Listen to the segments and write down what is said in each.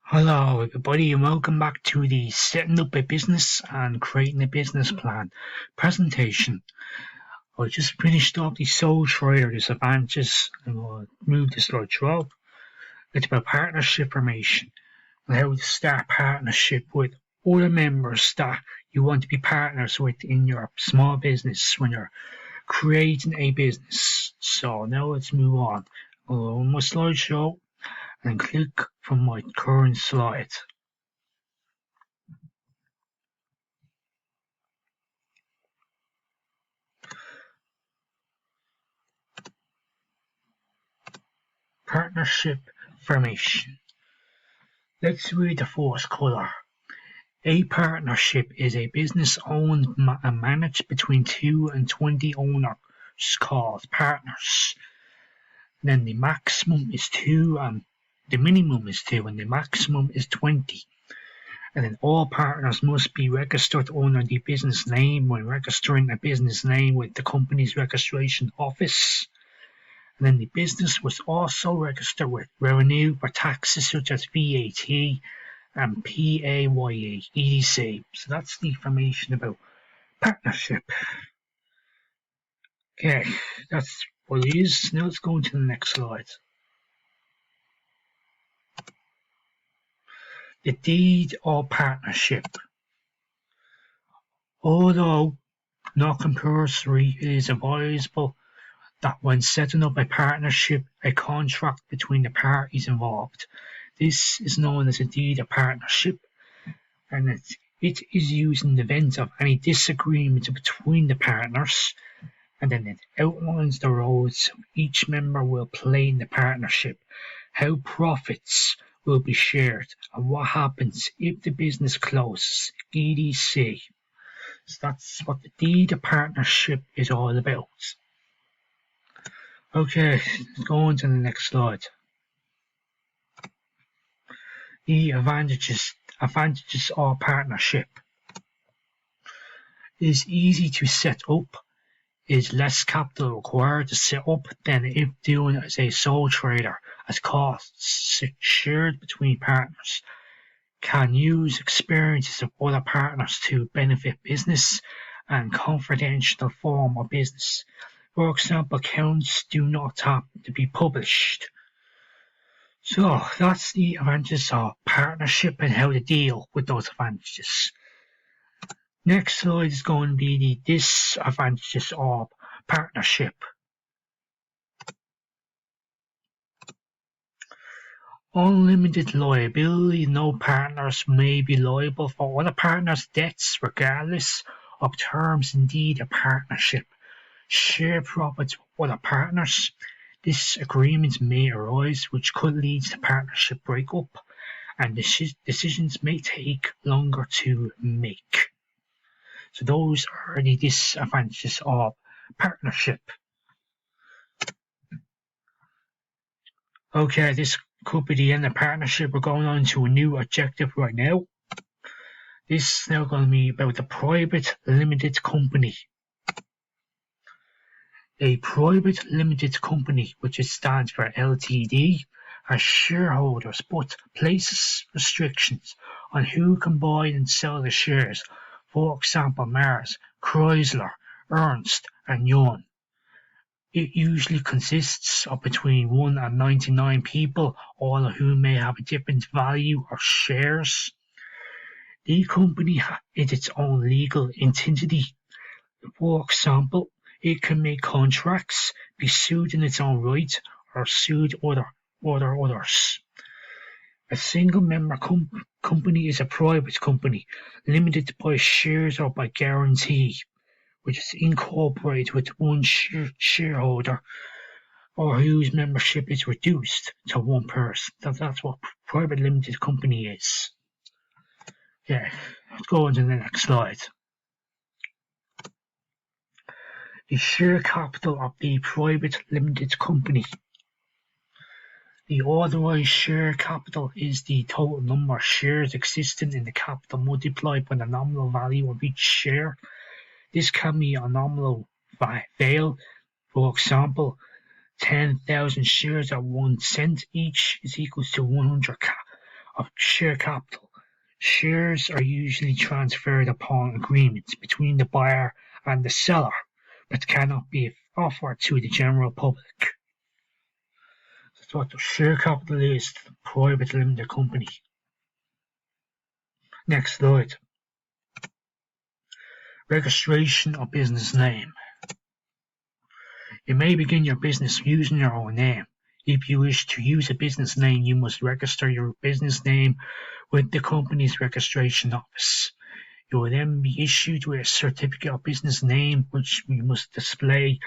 Hello, everybody, and welcome back to the Setting Up a Business and Creating a Business Plan presentation. I just finished up the sole trader disadvantages, and I'll move the slide through. It's about partnership formation and how to start partnership with other members that you want to be partners with in your small business when you're creating a business. So now let's move on. On my slideshow and click from my current slide. Partnership formation. Let's read the first colour. A partnership is a business owned and managed between 2 and 20 owners called partners. Then the maximum is 2 and the minimum is 2 and the maximum is 20. And then all partners must be registered under the business name when registering a business name with the company's registration office. And then the business was also registered with revenue for taxes such as VAT and PAYE, etc. So that's the information about partnership. Okay, that's what it is. Now let's go into the next slide. The deed of partnership. Although not compulsory, it is advisable that when setting up a partnership, a contract between the parties involved. This is known as a deed of partnership, and it is used in the event of any disagreement between the partners, and then it outlines the roles each member will play in the partnership, how profits will be shared, and what happens if the business closes, etc. So that's what the deed of partnership is all about. Okay, let's go on to the next slide. The advantages of partnership. It is easy to set up. It is less capital required to set up than if doing it as a sole trader, as costs shared between partners can use experiences of other partners to benefit business and confidential form of business. For example, accounts do not have to be published. So that's the advantages of partnership and how to deal with those advantages. Next slide is going to be the disadvantages of partnership. Unlimited liability. No partners may be liable for other partners' debts regardless of terms. Indeed, a partnership. Share profits with other partners. Disagreements may arise which could lead to partnership breakup, and decisions may take longer to make. So those are the disadvantages of partnership. Okay, this could be the end of partnership. We're going on to a new objective right now. This is now going to be about the private limited company. A private limited company, which stands for Ltd, has shareholders but places restrictions on who can buy and sell the shares. For example, Mars, Chrysler, Ernst and Young. It usually consists of between 1 and 99 people, all of whom may have a different value of shares. The company is its own legal entity. For example, it can make contracts, be sued in its own right, or sued others. A single-member company is a private company, limited by shares or by guarantee, which is incorporated with one shareholder or whose membership is reduced to one person. That's what private limited company is. Yeah, let's go on to the next slide. The share capital of the private limited company. The authorised share capital is the total number of shares existing in the capital multiplied by the nominal value of each share. This can be a nominal value. For example, 10,000 shares at 1 cent each is equal to 100 of share capital. Shares are usually transferred upon agreement between the buyer and the seller, but cannot be offered to the general public. That's what the share capital is to the private limited company. Next slide. Registration of business name. You may begin your business using your own name. If you wish to use a business name, you must register your business name with the company's registration office. You will then be issued with a certificate of business name, which you must display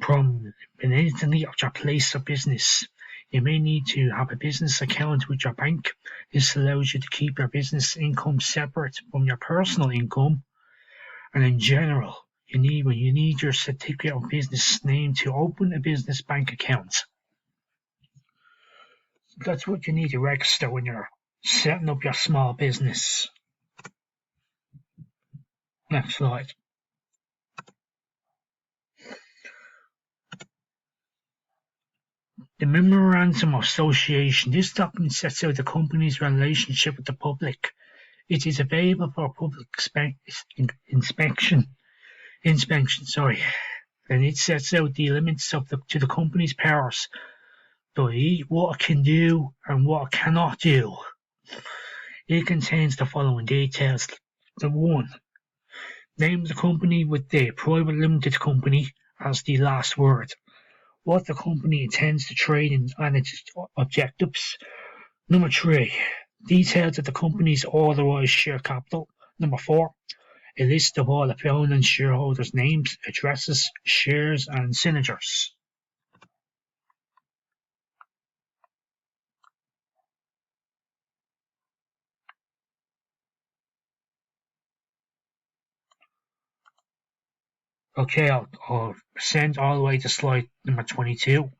prominently at your place of business. You may need to have a business account with your bank. This allows you to keep your business income separate from your personal income. And in general, you need your certificate of business name to open a business bank account. That's what you need to register when you're setting up your small business. Next slide. The Memorandum of Association. This document sets out the company's relationship with the public. It is available for public inspection. And it sets out the limits to the company's powers, i.e. what it can do and what it cannot do. It contains the following details. The 1. Name of the company with the private limited company as the last word. What the company intends to trade in and its objectives. Number 3. Details of the company's authorised share capital. Number 4. A list of all the founding shareholders' names, addresses, shares and signatures. Okay, I'll send all the way to slide number 22.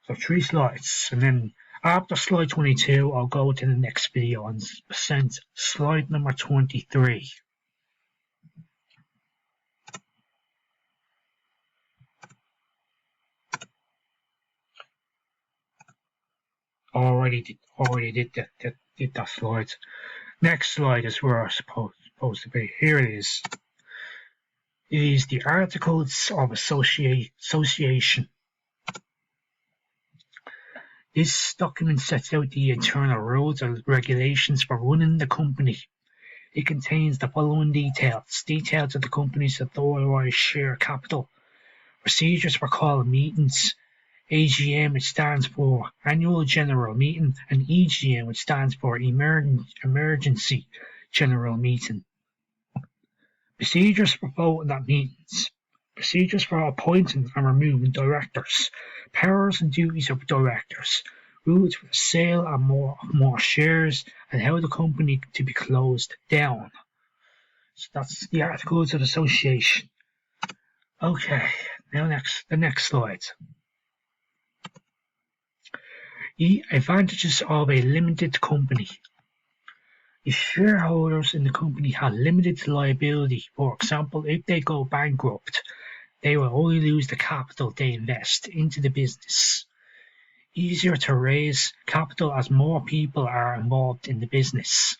So 3 slides, and then after slide 22, I'll go to the next video and send slide number 23. Already did that slide. Next slide is where I'm supposed to be. Here it is. It is the Articles of Association. This document sets out the internal rules and regulations for running the company. It contains the following details. Details of the company's authorised share capital. Procedures for calling meetings. AGM, which stands for Annual General Meeting, and EGM, which stands for Emergency General Meeting. Procedures for voting at meetings. Procedures for appointing and removing directors. Powers and duties of directors. Rules for the sale and more shares, and how the company to be closed down. So that's the Articles of Association. Okay, now the next slide. The advantages of a limited company. The shareholders in the company have limited liability. For example, if they go bankrupt, they will only lose the capital they invest into the business. Easier to raise capital as more people are involved in the business.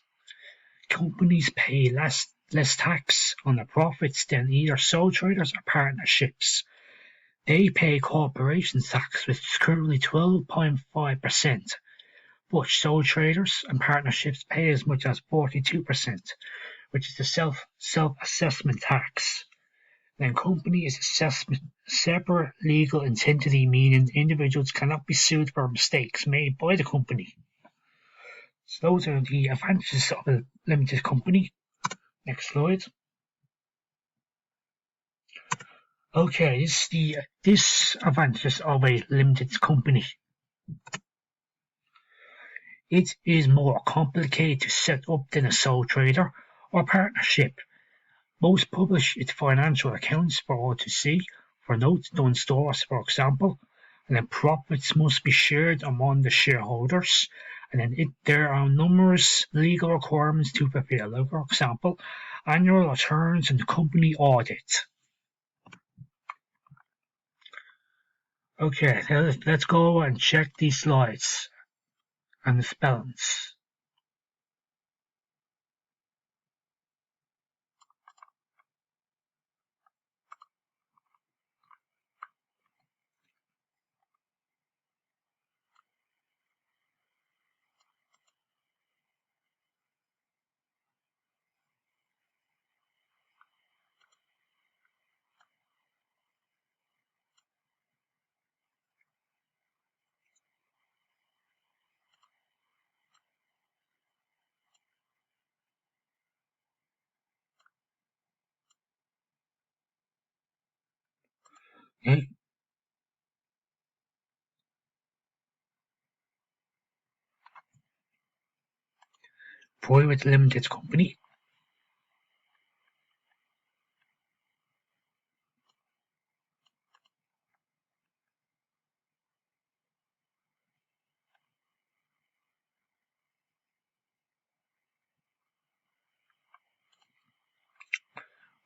Companies pay less tax on the profits than either sole traders or partnerships. They pay corporation tax, which is currently 12.5%, but sole traders and partnerships pay as much as 42%, which is the self-assessment tax. Then company is a separate legal entity, meaning individuals cannot be sued for mistakes made by the company. So those are the advantages of a limited company. Next slide. Okay, this is the disadvantages of a limited company. It is more complicated to set up than a sole trader or partnership. Most publish its financial accounts for all to see, for notes done stores, for example, and then profits must be shared among the shareholders, and then there are numerous legal requirements to fulfill, like, for example, annual returns and company audit. Okay, let's go and check these slides and the spellings. Okay. Private limited company.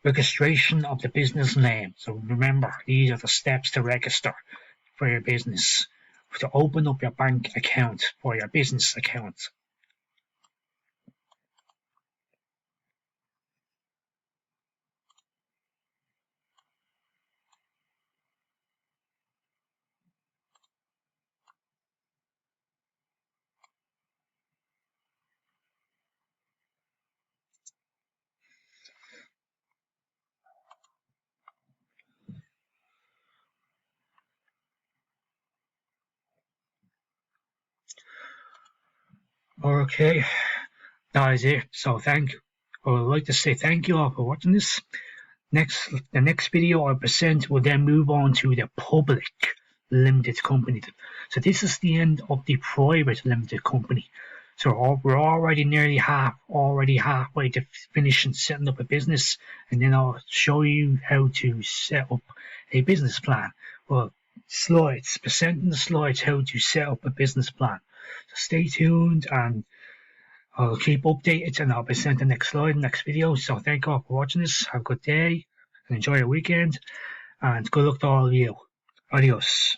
Registration of the business name. So remember, these are the steps to register for your business, to open up your bank account for your business account. Okay, that is it. So I would like to say thank you all for watching this. The next video I present will then move on to the public limited company. So this is the end of the private limited company. So we're already halfway to finishing setting up a business, and then I'll show you how to set up a business plan. Well, presenting the slides how to set up a business plan. So stay tuned, and I'll keep updated, and I'll present the next slide, next video. So thank you all for watching this. Have a good day and enjoy your weekend, and good luck to all of you. Adios.